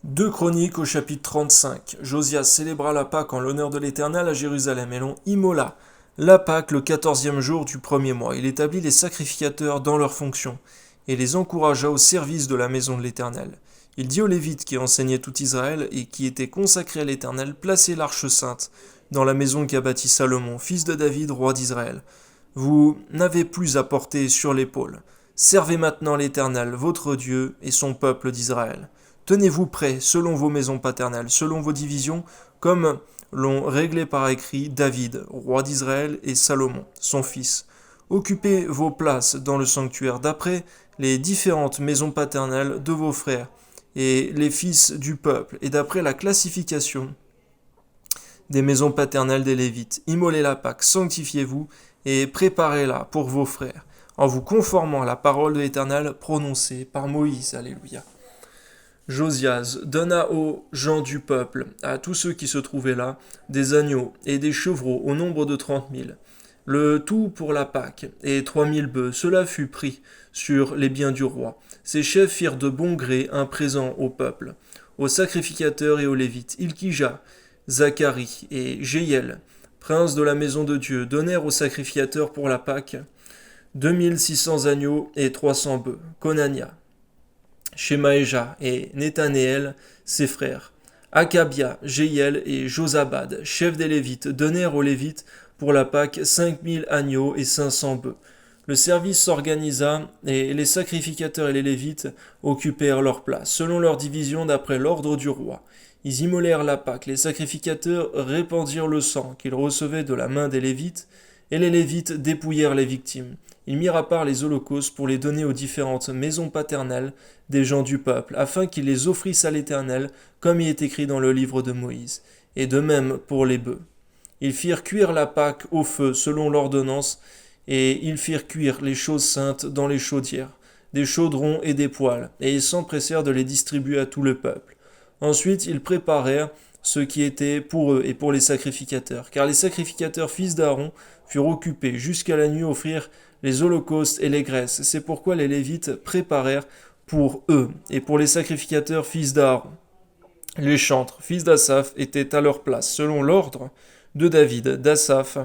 Deux Chroniques au chapitre 35. Josias célébra la Pâque en l'honneur de l'Éternel à Jérusalem et l'on immola la Pâque le 14e jour du premier mois. Il établit les sacrificateurs dans leurs fonctions et les encouragea au service de la maison de l'Éternel. Il dit aux Lévites qui enseignaient tout Israël et qui étaient consacrés à l'Éternel, placez l'arche sainte dans la maison qu'a bâtie Salomon, fils de David, roi d'Israël. Vous n'avez plus à porter sur l'épaule. Servez maintenant l'Éternel, votre Dieu, et son peuple d'Israël. Tenez-vous prêts, selon vos maisons paternelles, selon vos divisions, comme l'ont réglé par écrit David, roi d'Israël, et Salomon, son fils. Occupez vos places dans le sanctuaire d'après les différentes maisons paternelles de vos frères et les fils du peuple, et d'après la classification des maisons paternelles des Lévites. Immolez la Pâque, sanctifiez-vous, et préparez-la pour vos frères, en vous conformant à la parole de l'Éternel prononcée par Moïse. Alléluia. Josias donna aux gens du peuple, à tous ceux qui se trouvaient là, des agneaux et des chevreaux au nombre de 30 000. Le tout pour la Pâque, et 3 000 bœufs, cela fut pris sur les biens du roi. Ses chefs firent de bon gré un présent au peuple, aux sacrificateurs et aux Lévites. Ilkija, Zacharie et Jéiel, princes de la maison de Dieu, donnèrent aux sacrificateurs pour la Pâque 2600 agneaux et 300 bœufs. Konania, Shemaéja et Nethanéel, ses frères. Akabia, Jéiel et Josabad, chefs des Lévites, donnèrent aux Lévites pour la Pâque 5000 agneaux et 500 bœufs. Le service s'organisa et les sacrificateurs et les Lévites occupèrent leur place, selon leur division d'après l'ordre du roi. Ils immolèrent la Pâque, les sacrificateurs répandirent le sang qu'ils recevaient de la main des Lévites, et les Lévites dépouillèrent les victimes. Ils mirent à part les holocaustes pour les donner aux différentes maisons paternelles des gens du peuple, afin qu'ils les offrissent à l'Éternel, comme il est écrit dans le livre de Moïse, et de même pour les bœufs. Ils firent cuire la Pâque au feu selon l'ordonnance, et ils firent cuire les choses saintes dans les chaudières, des chaudrons et des poêles, et ils s'empressèrent de les distribuer à tout le peuple. Ensuite ils préparèrent ce qui était pour eux et pour les sacrificateurs, car les sacrificateurs fils d'Aaron furent occupés jusqu'à la nuit à offrir les holocaustes et les graisses. C'est pourquoi les Lévites préparèrent pour eux et pour les sacrificateurs fils d'Aaron. Les chantres, fils d'Asaph, étaient à leur place, selon l'ordre de David, d'Asaph,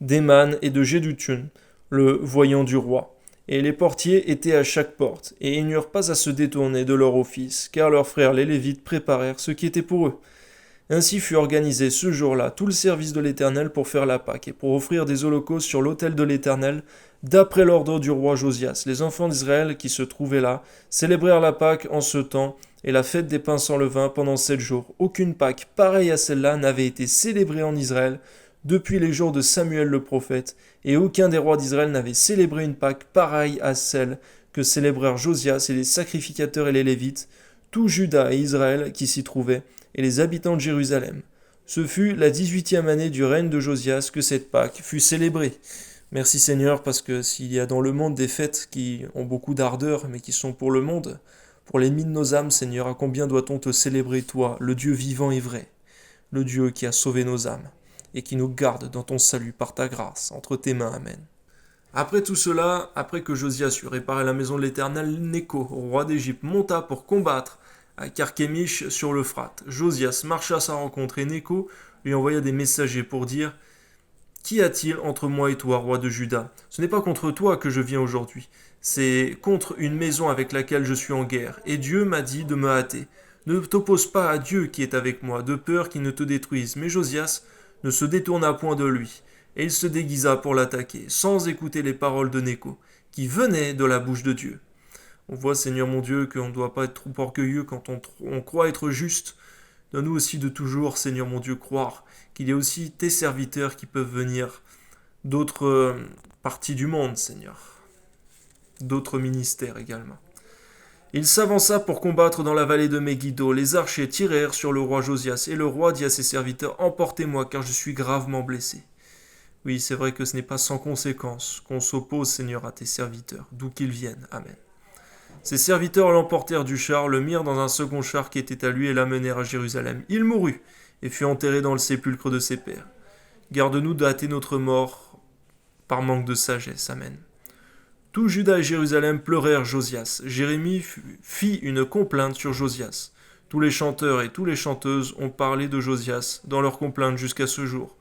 d'Éman et de Jéduthun, le voyant du roi. Et les portiers étaient à chaque porte, et ils n'eurent pas à se détourner de leur office, car leurs frères les Lévites préparèrent ce qui était pour eux. Ainsi fut organisé ce jour-là tout le service de l'Éternel pour faire la Pâque et pour offrir des holocaustes sur l'autel de l'Éternel, d'après l'ordre du roi Josias. Les enfants d'Israël qui se trouvaient là célébrèrent la Pâque en ce temps et la fête des pains sans levain pendant 7 jours. Aucune Pâque pareille à celle-là n'avait été célébrée en Israël depuis les jours de Samuel le prophète, et aucun des rois d'Israël n'avait célébré une Pâque pareille à celle que célébrèrent Josias et les sacrificateurs et les Lévites, tout Juda et Israël qui s'y trouvaient, et les habitants de Jérusalem. Ce fut la 18e année du règne de Josias que cette Pâque fut célébrée. Merci Seigneur, parce que s'il y a dans le monde des fêtes qui ont beaucoup d'ardeur, mais qui sont pour le monde, pour l'ennemi de nos âmes, Seigneur, à combien doit-on te célébrer, toi, le Dieu vivant et vrai, le Dieu qui a sauvé nos âmes, et qui nous garde dans ton salut par ta grâce, entre tes mains, Amen. Après tout cela, après que Josias eut réparé la maison de l'Éternel, Néco, roi d'Égypte, monta pour combattre à Carchemish sur l'Euphrate. Josias marcha à sa rencontre et Néco lui envoya des messagers pour dire « Qu'y a-t-il entre moi et toi, roi de Juda? Ce n'est pas contre toi que je viens aujourd'hui, c'est contre une maison avec laquelle je suis en guerre, et Dieu m'a dit de me hâter. Ne t'oppose pas à Dieu qui est avec moi, de peur qu'il ne te détruise. » Mais Josias ne se détourna point de lui, et il se déguisa pour l'attaquer, sans écouter les paroles de Néco, qui venaient de la bouche de Dieu. On voit, Seigneur mon Dieu, qu'on ne doit pas être trop orgueilleux quand on croit être juste. Donne-nous aussi de toujours, Seigneur mon Dieu, croire qu'il y a aussi tes serviteurs qui peuvent venir d'autres parties du monde, Seigneur. D'autres ministères également. Il s'avança pour combattre dans la vallée de Megiddo. Les archers tirèrent sur le roi Josias, et le roi dit à ses serviteurs « Emportez-moi, car je suis gravement blessé. » Oui, c'est vrai que ce n'est pas sans conséquence qu'on s'oppose, Seigneur, à tes serviteurs, d'où qu'ils viennent. Amen. Ses serviteurs l'emportèrent du char, le mirent dans un second char qui était à lui et l'amenèrent à Jérusalem. Il mourut et fut enterré dans le sépulcre de ses pères. Garde-nous de hâter notre mort par manque de sagesse. Amen. Tout Juda et Jérusalem pleurèrent Josias. Jérémie fit une complainte sur Josias. Tous les chanteurs et toutes les chanteuses ont parlé de Josias dans leurs complaintes jusqu'à ce jour,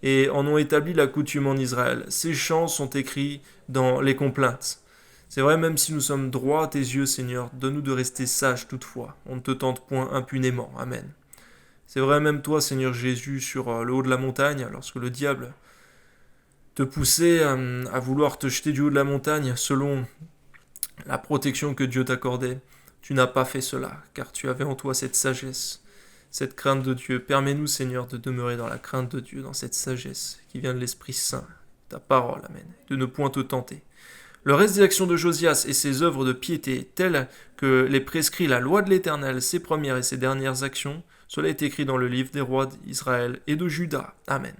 et en ont établi la coutume en Israël. Ces chants sont écrits dans les complaintes. C'est vrai, même si nous sommes droits à tes yeux, Seigneur, donne-nous de rester sages toutefois. On ne te tente point impunément. Amen. C'est vrai, même toi, Seigneur Jésus, sur le haut de la montagne, lorsque le diable te poussait à vouloir te jeter du haut de la montagne selon la protection que Dieu t'accordait, tu n'as pas fait cela, car tu avais en toi cette sagesse, cette crainte de Dieu. Permets-nous, Seigneur, de demeurer dans la crainte de Dieu, dans cette sagesse qui vient de l'Esprit Saint, ta parole, Amen, de ne point te tenter. Le reste des actions de Josias et ses œuvres de piété, telles que les prescrit la loi de l'Éternel, ses premières et ses dernières actions, cela est écrit dans le livre des rois d'Israël et de Juda. Amen.